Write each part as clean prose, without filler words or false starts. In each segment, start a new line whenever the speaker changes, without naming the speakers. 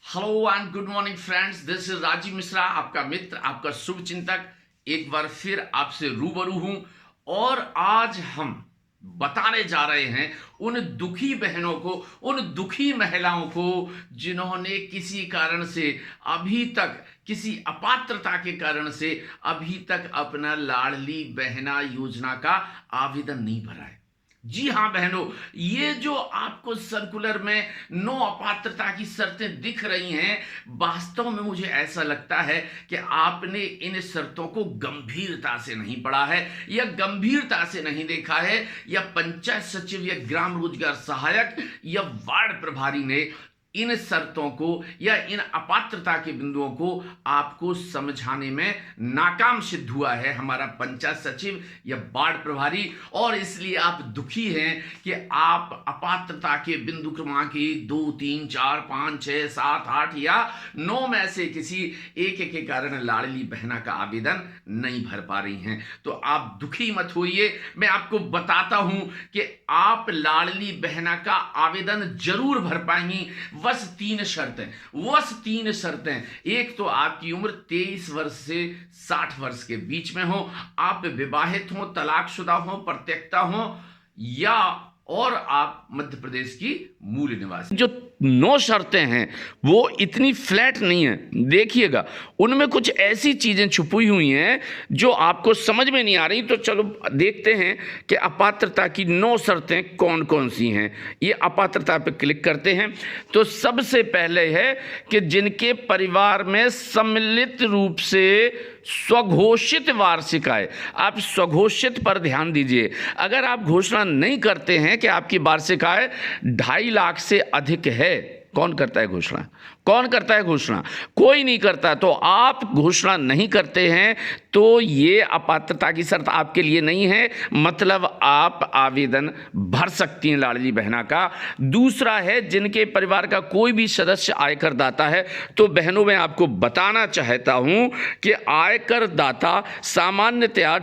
Hello and good morning friends, this is Rajiv Mishra, आपका मित्र, आपका शुभ चिंतक। एक बार फिर आपसे रूबरू हूं और आज हम बताने जा रहे हैं उन दुखी बहनों को, उन दुखी महिलाओं को जिन्होंने किसी कारण से अभी तक, किसी अपात्रता के कारण से अभी तक अपना लाडली बहना योजना का आवेदन नहीं भरा है। जी हाँ बहनों, ये जो आपको सर्कुलर में 9 अपात्रता की शर्तें दिख रही हैं, वास्तव में मुझे ऐसा लगता है कि आपने इन शर्तों को गंभीरता से नहीं पढ़ा है या गंभीरता से नहीं देखा है, या पंचायत सचिव या ग्राम रोजगार सहायक या वार्ड प्रभारी ने इन शर्तों को या इन अपात्रता के बिंदुओं को आपको समझाने में नाकाम सिद्ध हुआ है हमारा पंचायत सचिव या वार्ड प्रभारी, और इसलिए आप दुखी हैं कि आप अपात्रता के बिंदु क्रमांक 1, 2, 3, 4, 5, 6, 7, 8 या 9 में से किसी एक के कारण लाडली बहना का आवेदन नहीं भर पा रही हैं। तो आप दुखी मत होइए, मैं आपको बताता हूं कि आप लाडली बहना का आवेदन जरूर भर पाएंगी। बस 3 शर्तें, बस 3 शर्तें। एक तो आपकी उम्र 23 वर्ष से 60 वर्ष के बीच में हो, आप विवाहित हो, तलाकशुदा हो, परित्यक्ता हो, या और आप मध्य प्रदेश की मूल निवासी। जो 9 शर्तें हैं वो इतनी फ्लैट नहीं है, देखिएगा उनमें कुछ ऐसी चीजें छुपी हुई हैं जो आपको समझ में नहीं आ रही। तो चलो देखते हैं कि अपात्रता की 9 शर्तें कौन कौन सी हैं। ये अपात्रता पे क्लिक करते हैं तो सबसे पहले है कि जिनके परिवार में सम्मिलित रूप से स्वघोषित वार्षिक आय। आप स्वघोषित पर ध्यान दीजिए। अगर आप घोषणा नहीं करते हैं कि आपकी वार्षिक आय 2.5 लाख से अधिक है, कौन करता है घोषणा? कौन करता है घोषणा? कोई नहीं करता। तो आप घोषणा नहीं करते हैं तो ये अपात्रता की शर्त आपके लिए नहीं है, मतलब आप आवेदन भर सकती हैं लाडली बहना का। दूसरा है जिनके परिवार का कोई भी सदस्य आयकर दाता है। तो बहनों, मैं आपको बताना चाहता हूं कि आयकर दाता सामान्यतया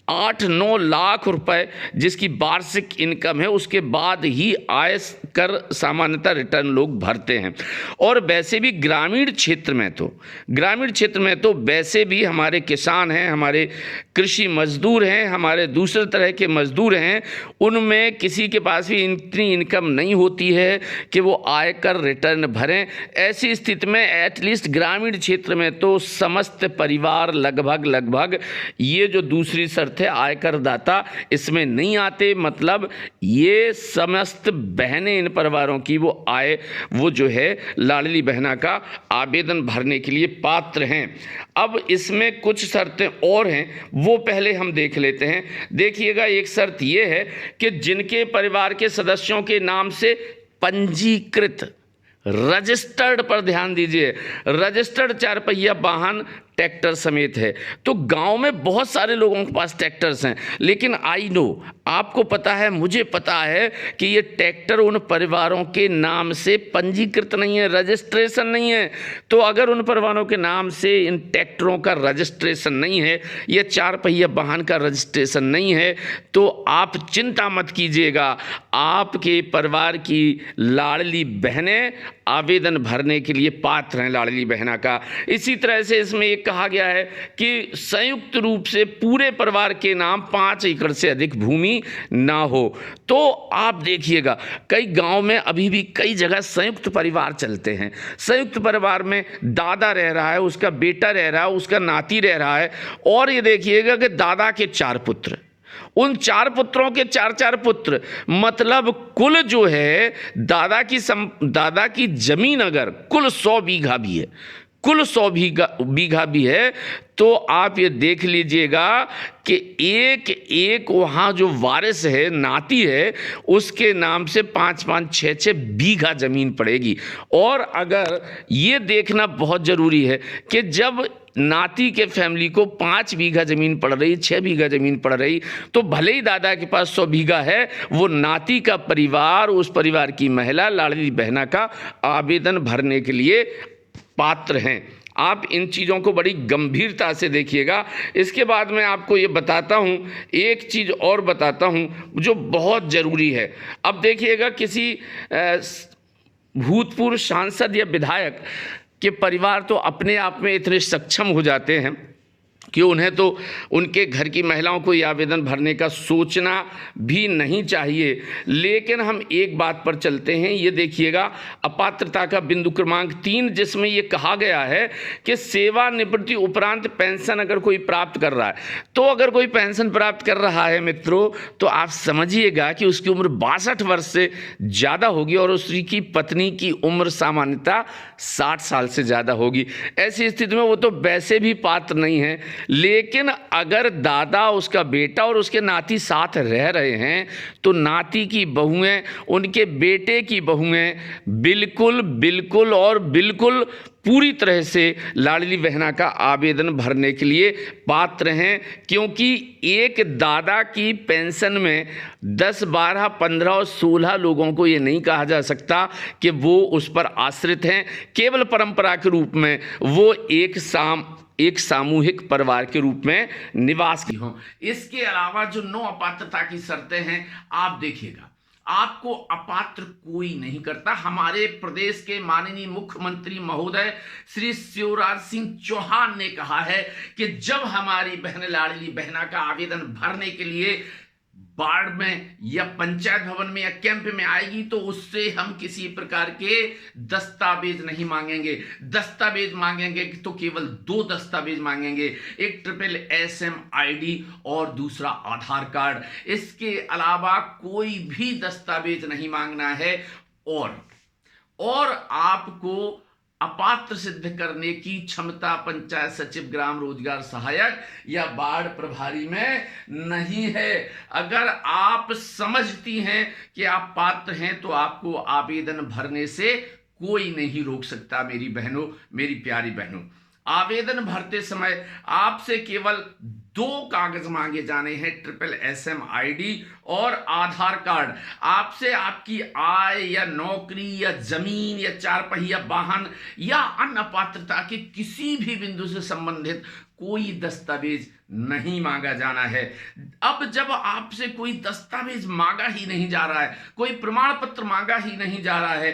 8-9 लाख रुपए जिसकी वार्षिक इनकम है उसके बाद ही आय कर सामान्यतः रिटर्न लोग भरते हैं। और वैसे भी ग्रामीण क्षेत्र में तो वैसे भी हमारे किसान हैं, हमारे कृषि मजदूर हैं, हमारे दूसरे तरह के मजदूर हैं, उनमें किसी के पास भी इतनी इनकम नहीं होती है कि वो आयकर रिटर्न भरें। ऐसी स्थिति में एटलीस्ट ग्रामीण क्षेत्र में तो समस्त परिवार लगभग ये जो दूसरी शर्त है आयकर दाता, इसमें नहीं आते। मतलब ये समस्त बहनें, इन परिवारों की वो आय, वो जो है लाडली बहना का आवेदन भरने के लिए पात्र हैं। अब इसमें कुछ शर्तें और हैं, वो पहले हम देख लेते हैं। देखिएगा, एक शर्त ये है कि जिनके परिवार के सदस्यों के नाम से पंजीकृत, रजिस्टर्ड पर ध्यान दीजिए, रजिस्टर्ड 4 पहिया वाहन ट्रैक्टर समेत है। तो गांव में बहुत सारे लोगों के पास ट्रैक्टर्स हैं, लेकिन आई नो, आपको पता है, मुझे पता है कि ये ट्रैक्टर उन परिवारों के नाम से पंजीकृत नहीं है, रजिस्ट्रेशन नहीं है। तो अगर उन परिवारों के नाम से इन ट्रैक्टरों का रजिस्ट्रेशन नहीं है, ये 4 पहिया वाहन का रजिस्ट्रेशन नहीं है, तो आप चिंता मत कीजिएगा, आपके परिवार की लाडली बहनें आवेदन भरने के लिए पात्र हैं लाडली बहना का। इसी तरह से इसमें एक कहा गया है कि संयुक्त रूप से पूरे परिवार के नाम 5 एकड़ से अधिक भूमि ना हो। तो आप देखिएगा, कई गांव में अभी भी कई जगह संयुक्त परिवार चलते हैं। संयुक्त परिवार में दादा रह रहा है, उसका बेटा रह रहा है, उसका नाती रह रहा है, और ये देखिएगा कि दादा के 4 पुत्र, उन 4 पुत्रों के 4-4 पुत्र, मतलब कुल जो है दादा की जमीन अगर कुल 100 बीघा भी है, कुल 100 बीघा भी है, तो आप ये देख लीजिएगा कि एक वहाँ जो वारिस है, नाती है, उसके नाम से 5-5, 6-6 बीघा ज़मीन पड़ेगी। और अगर ये देखना बहुत ज़रूरी है कि जब नाती के फैमिली को 5 बीघा ज़मीन पड़ रही, 6 बीघा ज़मीन पड़ रही, तो भले ही दादा के पास 100 बीघा है, वो नाती का परिवार, उस परिवार की महिला लाडली बहना का आवेदन भरने के लिए पात्र हैं। आप इन चीज़ों को बड़ी गंभीरता से देखिएगा। इसके बाद मैं आपको ये बताता हूँ, एक चीज़ और बताता हूँ जो बहुत ज़रूरी है। अब देखिएगा, किसी भूतपूर्व सांसद या विधायक के परिवार तो अपने आप में इतने सक्षम हो जाते हैं कि उन्हें तो उनके घर की महिलाओं को ये आवेदन भरने का सोचना भी नहीं चाहिए। लेकिन हम एक बात पर चलते हैं, ये देखिएगा अपात्रता का बिंदु क्रमांक 3, जिसमें ये कहा गया है कि सेवानिवृत्ति उपरांत पेंशन अगर कोई प्राप्त कर रहा है, तो अगर कोई पेंशन प्राप्त कर रहा है मित्रों, तो आप समझिएगा कि उसकी उम्र 62 वर्ष से ज़्यादा होगी और उसकी पत्नी की उम्र सामान्यतः 60 साल से ज़्यादा होगी। ऐसी स्थिति में वो तो वैसे भी पात्र नहीं है, लेकिन अगर दादा, उसका बेटा और उसके नाती साथ रह रहे हैं, तो नाती की बहुएं, उनके बेटे की बहुएं बिल्कुल बिल्कुल और बिल्कुल पूरी तरह से लाडली बहना का आवेदन भरने के लिए पात्र हैं, क्योंकि एक दादा की पेंशन में 10, 12, 15 और 16 लोगों को ये नहीं कहा जा सकता कि वो उस पर आश्रित हैं। केवल परंपरा के रूप में वो एक सामूहिक परिवार के रूप में निवास की हों। इसके अलावा जो 9 अपात्रता की शर्तें हैं, आप देखिएगा, आपको अपात्र कोई नहीं करता। हमारे प्रदेश के माननीय मुख्यमंत्री महोदय श्री शिवराज सिंह चौहान ने कहा है कि जब हमारी बहन लाडली बहना का आवेदन भरने के लिए वार्ड में या पंचायत भवन में या कैंप में आएगी, तो उससे हम किसी प्रकार के दस्तावेज नहीं मांगेंगे। दस्तावेज मांगेंगे तो केवल 2 दस्तावेज मांगेंगे, एक SSSM ID और दूसरा आधार कार्ड। इसके अलावा कोई भी दस्तावेज नहीं मांगना है। और आपको अपात्र सिद्ध करने की क्षमता पंचायत सचिव, ग्राम रोजगार सहायक या वार्ड प्रभारी में नहीं है। अगर आप समझती हैं कि आप पात्र हैं, तो आपको आवेदन भरने से कोई नहीं रोक सकता। मेरी बहनों, मेरी प्यारी बहनों, आवेदन भरते समय आपसे केवल 2 कागज मांगे जाने हैं, SSSM ID और आधार कार्ड। आपसे आपकी आय या नौकरी या जमीन या 4 पहिया वाहन या अन्य पात्रता के किसी भी बिंदु से संबंधित कोई दस्तावेज नहीं मांगा जाना है। अब जब आपसे कोई दस्तावेज मांगा ही नहीं जा रहा है, कोई प्रमाण पत्र मांगा ही नहीं जा रहा है,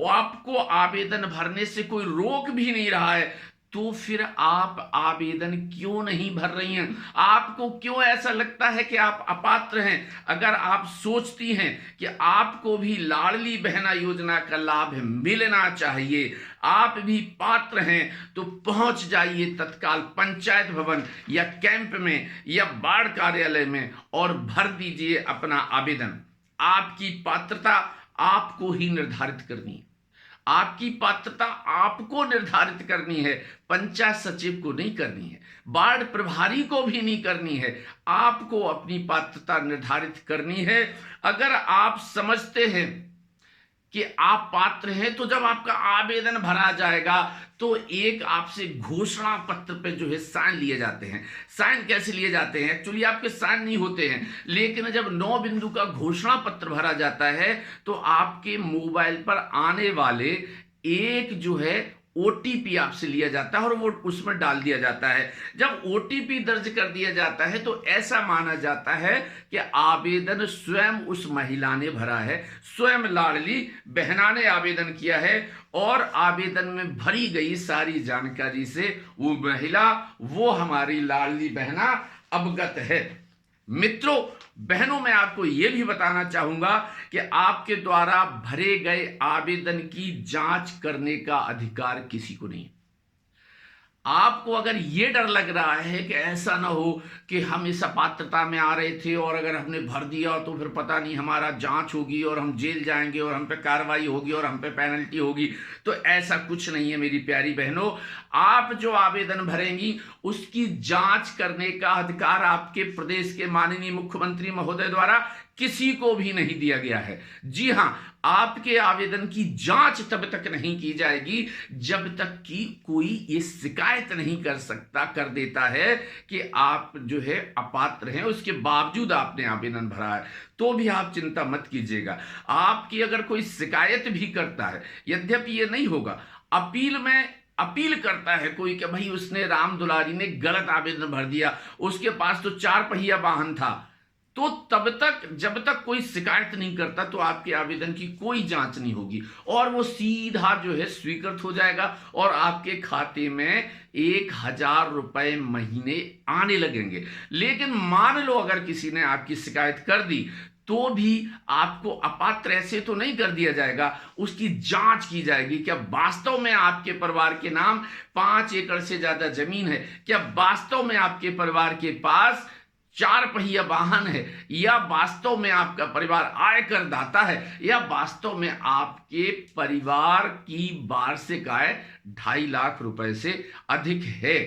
आपको आवेदन भरने से कोई रोक भी नहीं रहा है, तो फिर आप आवेदन क्यों नहीं भर रही हैं? आपको क्यों ऐसा लगता है कि आप अपात्र हैं? अगर आप सोचती हैं कि आपको भी लाडली बहना योजना का लाभ मिलना चाहिए, आप भी पात्र हैं, तो पहुंच जाइए तत्काल पंचायत भवन या कैंप में या वार्ड कार्यालय में और भर दीजिए अपना आवेदन। आपकी पात्रता आपको ही निर्धारित करनी है। आपकी पात्रता आपको निर्धारित करनी है, पंचायत सचिव को नहीं करनी है, वार्ड प्रभारी को भी नहीं करनी है। आपको अपनी पात्रता निर्धारित करनी है। अगर आप समझते हैं कि आप पात्र हैं, तो जब आपका आवेदन भरा जाएगा तो एक आपसे घोषणा पत्र पे जो है साइन लिए जाते हैं। साइन कैसे लिए जाते हैं? एक्चुअली आपके साइन नहीं होते हैं, लेकिन जब 9 बिंदु का घोषणा पत्र भरा जाता है, तो आपके मोबाइल पर आने वाले एक जो है OTP आपसे लिया जाता है और वो उसमें डाल दिया जाता है। जब OTP दर्ज कर दिया जाता है, तो ऐसा माना जाता है कि आवेदन स्वयं उस महिला ने भरा है, स्वयं लाडली बहना ने आवेदन किया है और आवेदन में भरी गई सारी जानकारी से वो महिला, वो हमारी लाडली बहना अवगत है। मित्रों, बहनों, मैं आपको यह भी बताना चाहूंगा कि आपके द्वारा भरे गए आवेदन की जांच करने का अधिकार किसी को नहीं। आपको अगर ये डर लग रहा है कि ऐसा ना हो कि हम इस अपात्रता में आ रहे थे और अगर हमने भर दिया तो फिर पता नहीं हमारा जांच होगी और हम जेल जाएंगे और हम पे कार्रवाई होगी और हम पे पेनल्टी होगी, तो ऐसा कुछ नहीं है मेरी प्यारी बहनों। आप जो आवेदन भरेंगी उसकी जांच करने का अधिकार आपके प्रदेश के माननीय मुख्यमंत्री महोदय द्वारा किसी को भी नहीं दिया गया है। जी हां, आपके आवेदन की जांच तब तक नहीं की जाएगी जब तक कि कोई ये शिकायत नहीं कर देता है कि आप जो है अपात्र हैं, उसके बावजूद आपने आवेदन भरा है, तो भी आप चिंता मत कीजिएगा। आपकी अगर कोई शिकायत भी करता है, यद्यपि ये नहीं होगा, अपील में अपील करता है कोई कि भाई उसने, राम दुलारी ने गलत आवेदन भर दिया, उसके पास तो 4 पहिया वाहन था, तो तब तक जब तक कोई शिकायत नहीं करता तो आपके आवेदन की कोई जांच नहीं होगी और वो सीधा जो है स्वीकृत हो जाएगा और आपके खाते में 1,000 रुपए महीने आने लगेंगे। लेकिन मान लो अगर किसी ने आपकी शिकायत कर दी तो भी आपको अपात्र ऐसे तो नहीं कर दिया जाएगा, उसकी जांच की जाएगी। क्या वास्तव में आपके परिवार के नाम 5 एकड़ से ज्यादा जमीन है? क्या वास्तव में आपके परिवार के पास 4 पहिया वाहन है? या वास्तव में आपका परिवार आयकर दाता है? या वास्तव में आपके परिवार की वार्षिक आय 2.5 लाख रुपए से अधिक है?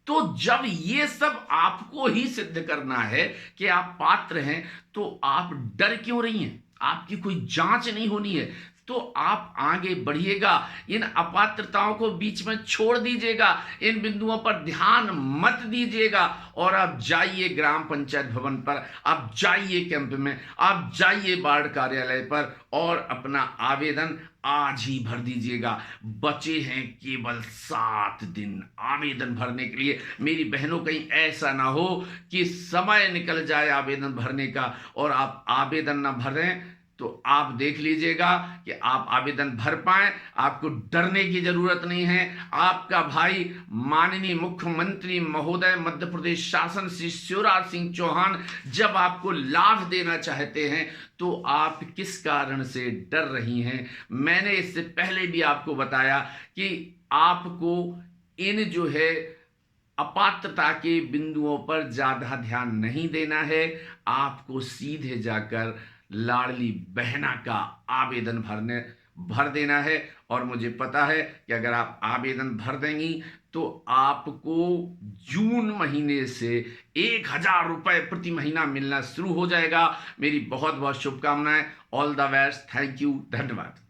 तो जब ये सब आपको ही सिद्ध करना है कि आप पात्र हैं, तो आप डर क्यों रही हैं? आपकी कोई जांच नहीं होनी है तो आप आगे बढ़िएगा, इन अपात्रताओं को बीच में छोड़ दीजिएगा, इन बिंदुओं पर ध्यान मत दीजिएगा और आप जाइए ग्राम पंचायत भवन पर, आप जाइए कैंप में, आप जाइए वार्ड कार्यालय पर और अपना आवेदन आज ही भर दीजिएगा। बचे हैं केवल 7 दिन आवेदन भरने के लिए। मेरी बहनों, कहीं ऐसा ना हो कि समय निकल जाए आवेदन भरने का और आप आवेदन ना भरें, तो आप देख लीजिएगा कि आप आवेदन भर पाएं। आपको डरने की जरूरत नहीं है। आपका भाई माननीय मुख्यमंत्री महोदय मध्य प्रदेश शासन श्री शिवराज सिंह चौहान जब आपको लाभ देना चाहते हैं तो आप किस कारण से डर रही हैं? मैंने इससे पहले भी आपको बताया कि आपको इन जो है अपात्रता के बिंदुओं पर ज्यादा ध्यान नहीं देना है। आपको सीधे जाकर लाडली बहना का आवेदन भर देना है और मुझे पता है कि अगर आप आवेदन भर देंगी तो आपको जून महीने से 1,000 रुपए प्रति महीना मिलना शुरू हो जाएगा। मेरी बहुत बहुत शुभकामनाएं। All the best. Thank you. धन्यवाद।